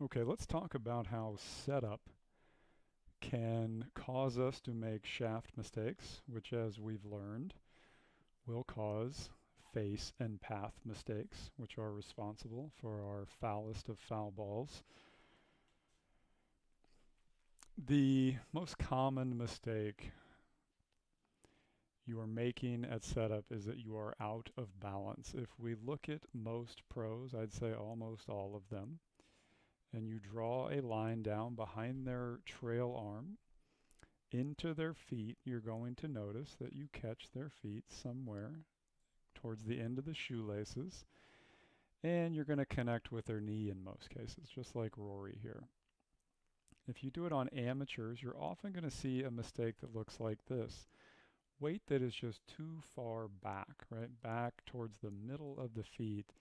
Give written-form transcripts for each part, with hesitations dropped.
Okay, let's talk about how setup can cause us to make shaft mistakes, which, as we've learned, will cause face and path mistakes, which are responsible for our foulest of foul balls. The most common mistake you are making at setup is that you are out of balance. If we look at most pros, I'd say almost all of them, and you draw a line down behind their trail arm into their feet, you're going to notice that you catch their feet somewhere towards the end of the shoelaces, and you're going to connect with their knee in most cases, just like Rory here. If you do it on amateurs, you're often going to see a mistake that looks like this. Weight that is just too far back, right? Back towards the middle of the feet.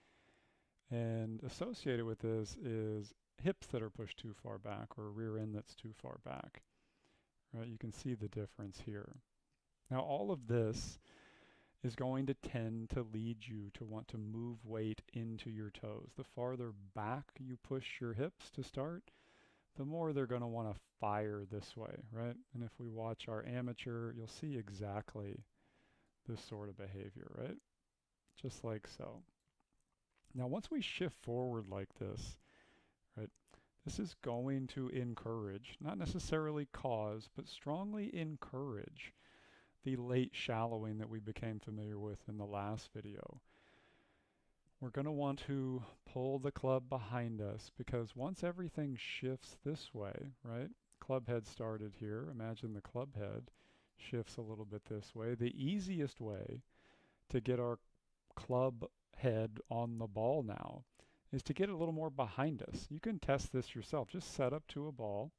And associated with this is hips that are pushed too far back or a rear end that's too far back. Right? You can see the difference here. Now all of this is going to tend to lead you to want to move weight into your toes. The farther back you push your hips to start, the more they're going to want to fire this way, right? And if we watch our amateur, you'll see exactly this sort of behavior, right? Just like so. Now, once we shift forward like this, right, this is going to encourage, not necessarily cause, but strongly encourage the late shallowing that we became familiar with in the last video. We're going to want to pull the club behind us because once everything shifts this way, right? Club head started here. Imagine the club head shifts a little bit this way. The easiest way to get our club head on the ball now is to get it a little more behind us. You can test this yourself. Just set up to a ball,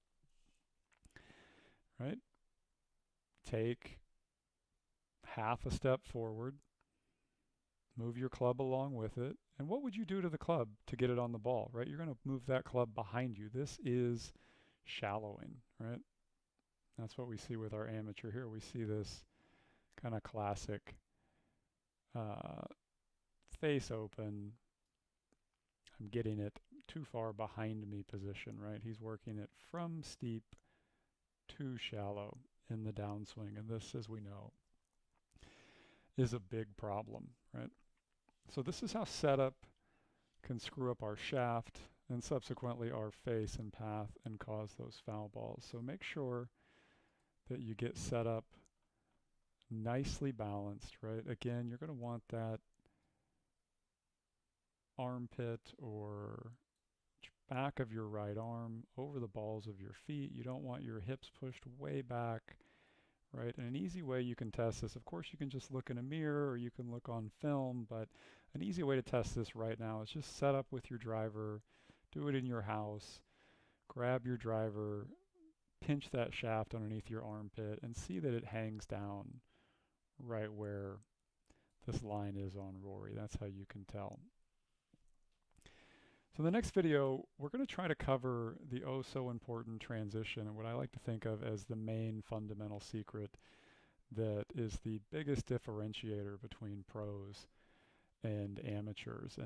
right? Take half a step forward, move your club along with it. And what would you do to the club to get it on the ball, right? You're going to move that club behind you. This is shallowing, right? That's what we see with our amateur here. We see this kind of classic face open. I'm getting it too far behind me position, right? He's working it from steep to shallow in the downswing. And this, as we know, is a big problem, right? So this is how setup can screw up our shaft and subsequently our face and path and cause those foul balls. So make sure that you get set up nicely balanced, right? Again, you're going to want that armpit or back of your right arm over the balls of your feet. You don't want your hips pushed way back, right? And an easy way you can test this, of course, you can just look in a mirror or you can look on film, but an easy way to test this right now is just set up with your driver, do it in your house, grab your driver, pinch that shaft underneath your armpit and see that it hangs down right where this line is on Rory. That's how you can tell. So in the next video, we're going to try to cover the oh so important transition and what I like to think of as the main fundamental secret that is the biggest differentiator between pros and amateurs.